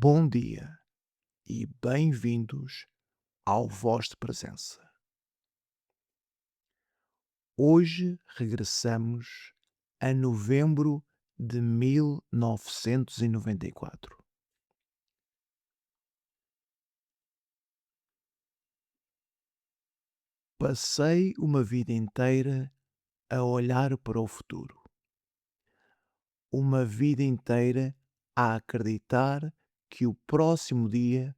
Bom dia e bem-vindos ao Voz de Presença. Hoje regressamos a novembro de 1994. Passei uma vida inteira a olhar para o futuro, uma vida inteira a acreditar que o próximo dia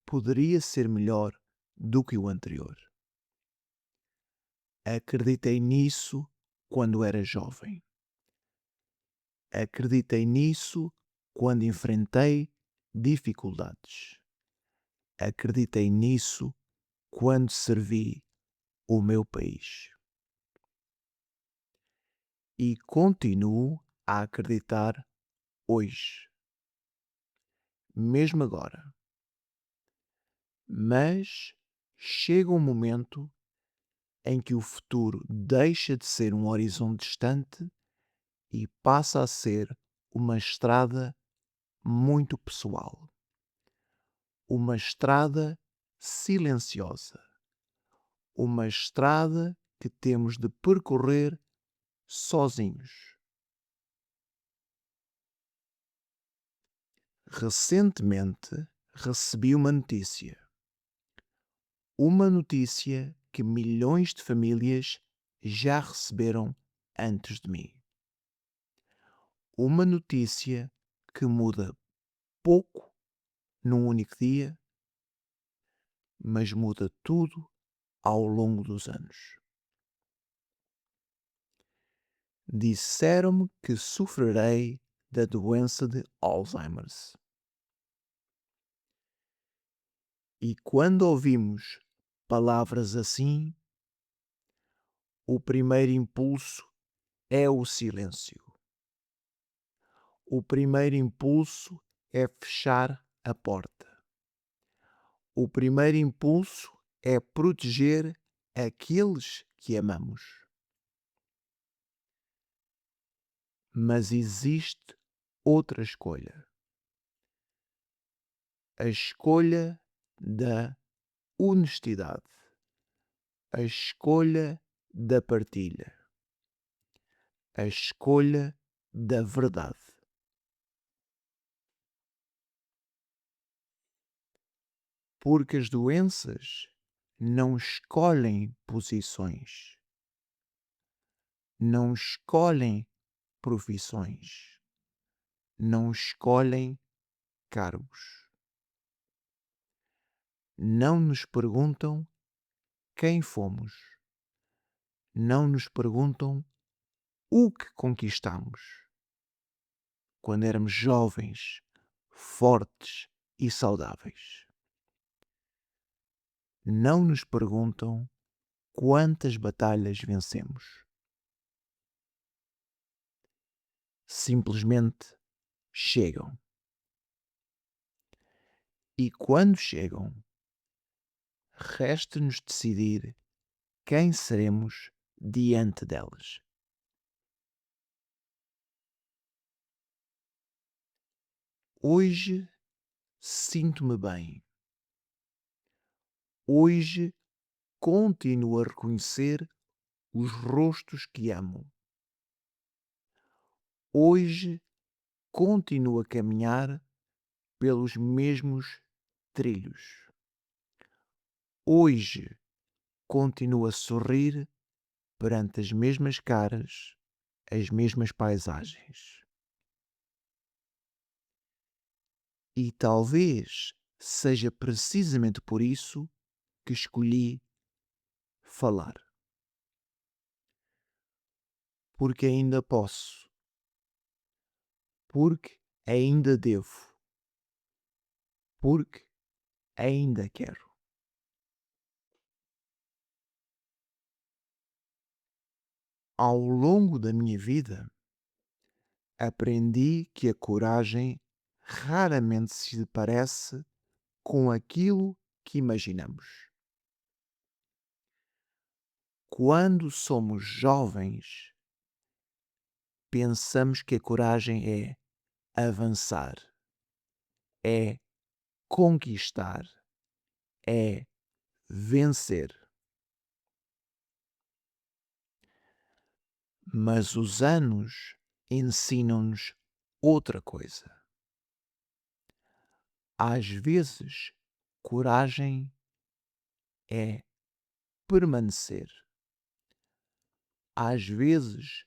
poderia ser melhor do que o anterior. Acreditei nisso quando era jovem. Acreditei nisso quando enfrentei dificuldades. Acreditei nisso quando servi o meu país. E continuo a acreditar hoje, mesmo agora. Mas chega um momento em que o futuro deixa de ser um horizonte distante e passa a ser uma estrada muito pessoal. Uma estrada silenciosa. Uma estrada que temos de percorrer sozinhos. Recentemente recebi uma notícia que milhões de famílias já receberam antes de mim. Uma notícia que muda pouco num único dia, mas muda tudo ao longo dos anos. Disseram-me que sofrerei da doença de Alzheimer's. E quando ouvimos palavras assim, o primeiro impulso é o silêncio. O primeiro impulso é fechar a porta. O primeiro impulso é proteger aqueles que amamos. Mas existe outra escolha. A escolha da honestidade. A escolha da partilha. A escolha da verdade. Porque as doenças não escolhem posições, não escolhem profissões, não escolhem cargos. Não nos perguntam quem fomos, não nos perguntam o que conquistamos quando éramos jovens, fortes e saudáveis. Não nos perguntam quantas batalhas vencemos. Simplesmente chegam. E quando chegam, resta-nos decidir quem seremos diante delas. Hoje sinto-me bem. Hoje continuo a reconhecer os rostos que amo. Hoje continuo a caminhar pelos mesmos trilhos. Hoje continuo a sorrir perante as mesmas caras, as mesmas paisagens. E talvez seja precisamente por isso que escolhi falar. Porque ainda posso. Porque ainda devo. Porque ainda quero. Ao longo da minha vida, aprendi que a coragem raramente se parece com aquilo que imaginamos. Quando somos jovens, pensamos que a coragem é avançar, é Conquistar é vencer. Mas os anos ensinam-nos outra coisa. Às vezes, coragem é permanecer. Às vezes,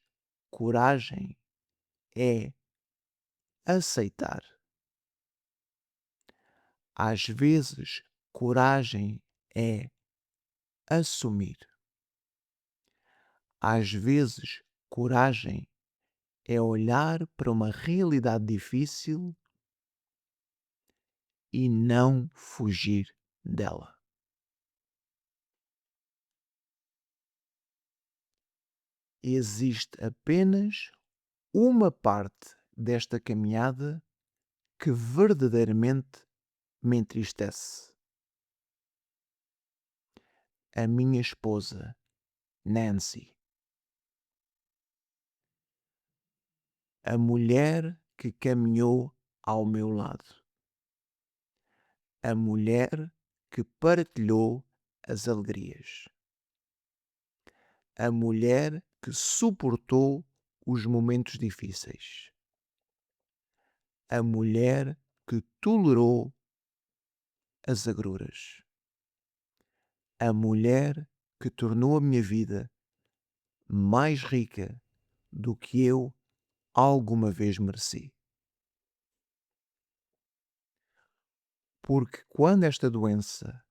coragem é aceitar. Às vezes, coragem é assumir. Às vezes, coragem é olhar para uma realidade difícil e não fugir dela. Existe apenas uma parte desta caminhada que verdadeiramente me entristece. A minha esposa, Nancy. A mulher que caminhou ao meu lado. A mulher que partilhou as alegrias. A mulher que suportou os momentos difíceis. A mulher que tolerou as agruras. A mulher que tornou a minha vida mais rica do que eu alguma vez mereci. Porque quando esta doença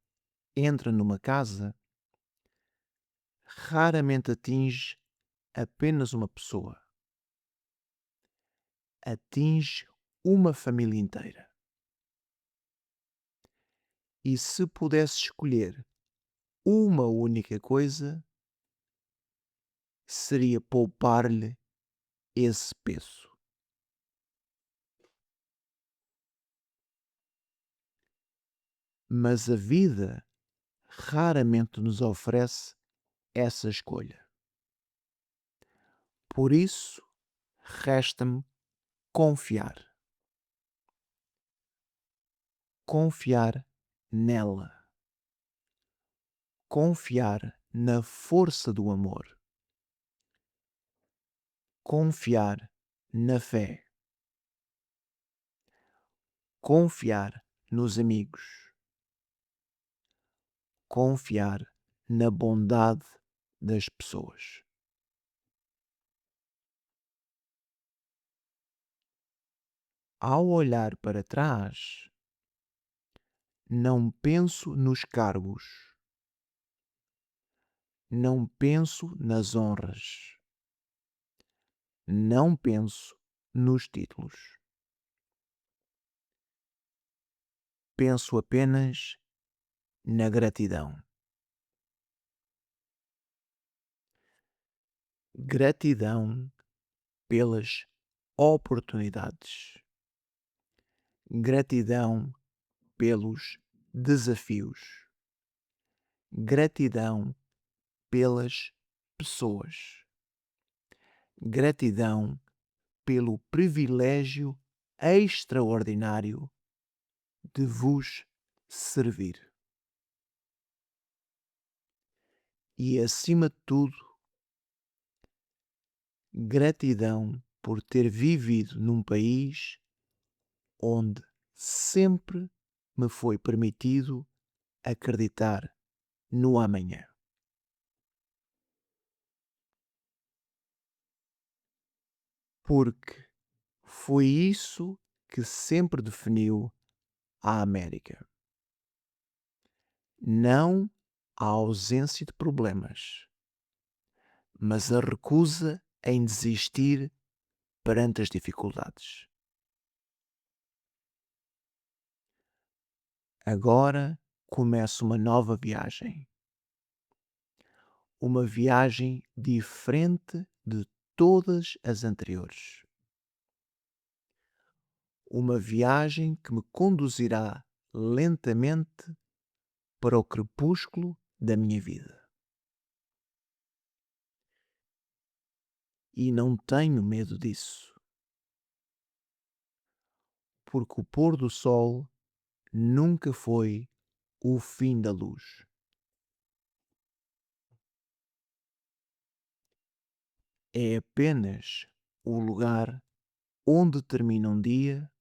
entra numa casa, raramente atinge apenas uma pessoa. Atinge uma família inteira. E se pudesse escolher uma única coisa, seria poupar-lhe esse peso. Mas a vida raramente nos oferece essa escolha. Por isso, resta-me confiar. Confiar nela. Confiar na força do amor. Confiar na fé. Confiar nos amigos. Confiar na bondade das pessoas. Ao olhar para trás, não penso nos cargos, não penso nas honras, não penso nos títulos. Penso apenas na gratidão. Gratidão pelas oportunidades. Gratidão pelos desafios. Gratidão pelas pessoas. Gratidão pelo privilégio extraordinário de vos servir. E, acima de tudo, gratidão por ter vivido num país onde sempre me foi permitido acreditar no amanhã. Porque foi isso que sempre definiu a América. Não a ausência de problemas, mas a recusa em desistir perante as dificuldades. Agora começa uma nova viagem. Uma viagem diferente de todas as anteriores. Uma viagem que me conduzirá lentamente para o crepúsculo da minha vida. E não tenho medo disso. Porque o pôr do sol nunca foi o fim da luz. É apenas o lugar onde termina um dia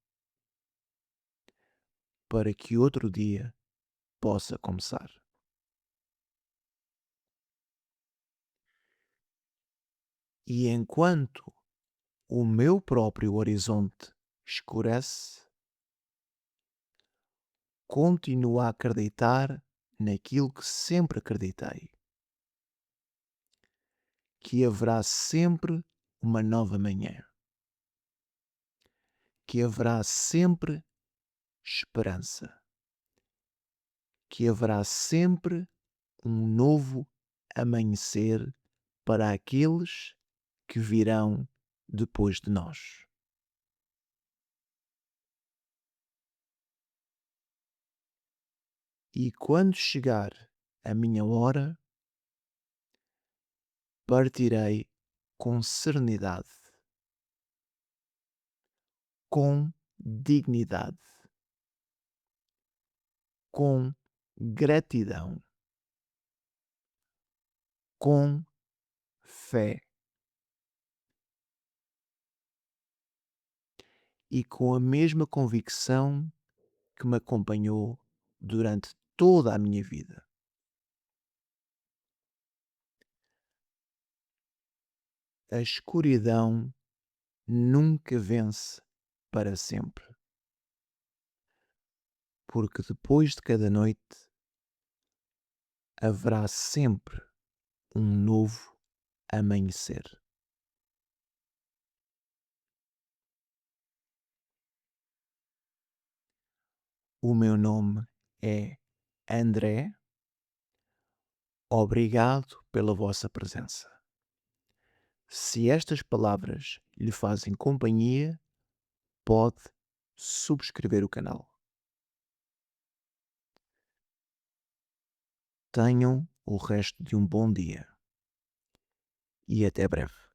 para que outro dia possa começar. E enquanto o meu próprio horizonte escurece, continuo a acreditar naquilo que sempre acreditei, que haverá sempre uma nova manhã, que haverá sempre esperança, que haverá sempre um novo amanhecer para aqueles que virão depois de nós. E quando chegar a minha hora, partirei com serenidade, com dignidade, com gratidão, com fé e com a mesma convicção que me acompanhou durante toda a minha vida. A escuridão nunca vence para sempre, porque depois de cada noite haverá sempre um novo amanhecer. O meu nome é André. Obrigado pela vossa presença. Se estas palavras lhe fazem companhia, pode subscrever o canal. Tenham o resto de um bom dia e até breve.